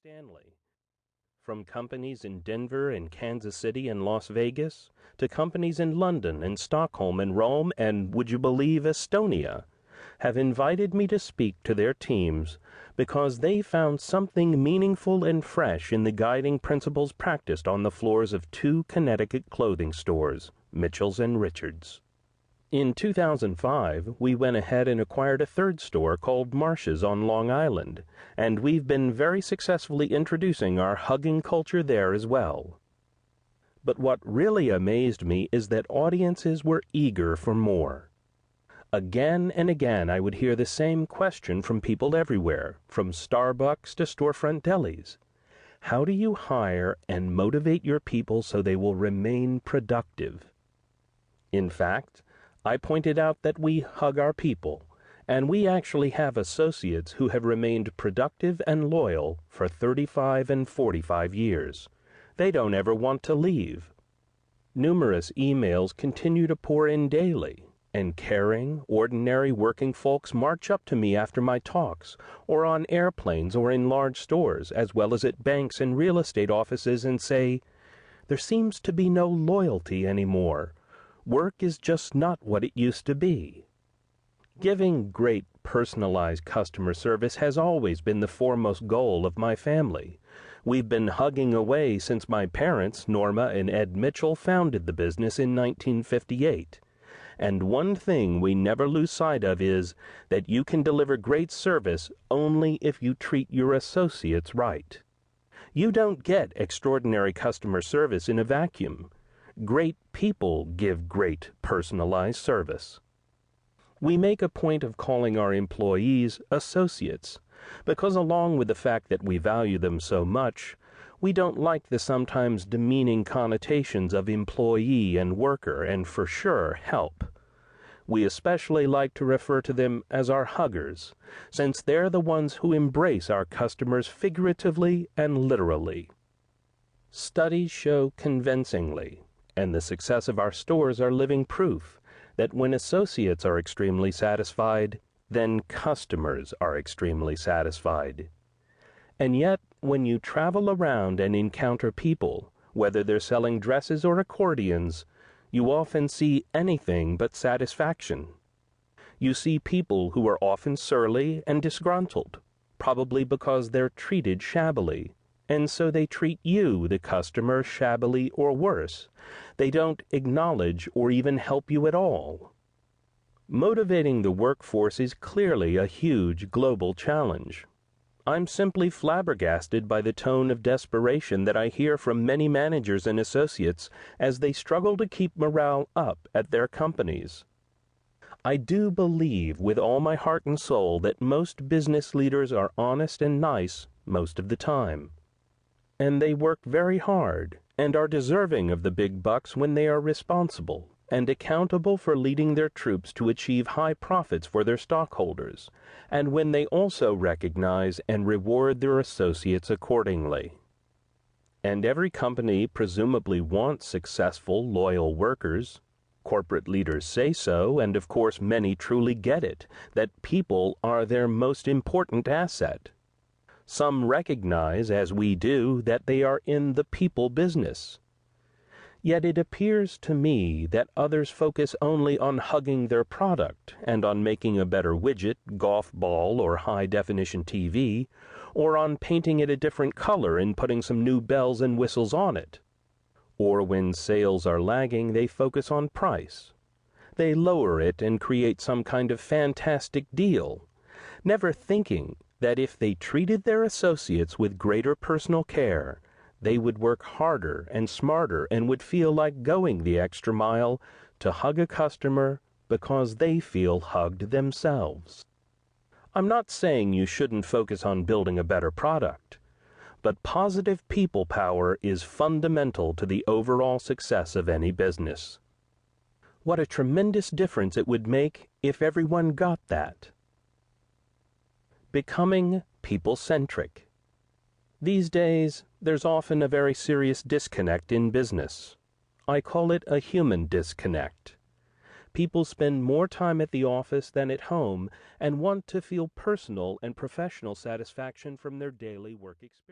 Stanley. From companies in Denver and Kansas City and Las Vegas, to companies in London and Stockholm and Rome and, would you believe, Estonia, have invited me to speak to their teams because they found something meaningful and fresh in the guiding principles practiced on the floors of two Connecticut clothing stores, Mitchell's and Richards. In 2005, we went ahead and acquired a third store called Marsh's on Long Island, and we've been very successfully introducing our hugging culture there as well. But what really amazed me is that audiences were eager for more. Again and again I would hear the same question from people everywhere, from Starbucks to storefront delis. How do you hire and motivate your people so they will remain productive? In fact, I pointed out that we hug our people, and we actually have associates who have remained productive and loyal for 35 and 45 years. They don't ever want to leave. Numerous emails continue to pour in daily, and caring, ordinary working folks march up to me after my talks, or on airplanes or in large stores, as well as at banks and real estate offices, and say, "There seems to be no loyalty anymore. Work is just not what it used to be." Giving great personalized customer service has always been the foremost goal of my family. We've been hugging away since my parents, Norma and Ed Mitchell, founded the business in 1958. And one thing we never lose sight of is that you can deliver great service only if you treat your associates right. You don't get extraordinary customer service in a vacuum. Great people give great personalized service. We make a point of calling our employees associates because, along with the fact that we value them so much, we don't like the sometimes demeaning connotations of employee and worker and, for sure, help. We especially like to refer to them as our huggers, since they're the ones who embrace our customers figuratively and literally. Studies show convincingly, and the success of our stores are living proof, that when associates are extremely satisfied, then customers are extremely satisfied. And yet, when you travel around and encounter people, whether they're selling dresses or accordions, you often see anything but satisfaction. You see people who are often surly and disgruntled, probably because they're treated shabbily, and so they treat you, the customer, shabbily or worse. They don't acknowledge or even help you at all. Motivating the workforce is clearly a huge global challenge. I'm simply flabbergasted by the tone of desperation that I hear from many managers and associates as they struggle to keep morale up at their companies. I do believe with all my heart and soul that most business leaders are honest and nice most of the time. And they work very hard and are deserving of the big bucks when they are responsible and accountable for leading their troops to achieve high profits for their stockholders, and when they also recognize and reward their associates accordingly. And every company presumably wants successful, loyal workers. Corporate leaders say so, and of course many truly get it, that people are their most important asset. Some recognize, as we do, that they are in the people business. Yet it appears to me that others focus only on hugging their product and on making a better widget, golf ball, or high-definition TV, or on painting it a different color and putting some new bells and whistles on it. Or when sales are lagging, they focus on price. They lower it and create some kind of fantastic deal, never thinking that if they treated their associates with greater personal care, they would work harder and smarter and would feel like going the extra mile to hug a customer because they feel hugged themselves. I'm not saying you shouldn't focus on building a better product, but positive people power is fundamental to the overall success of any business. What a tremendous difference it would make if everyone got that. Becoming people-centric. These days, there's often a very serious disconnect in business. I call it a human disconnect. People spend more time at the office than at home and want to feel personal and professional satisfaction from their daily work experience.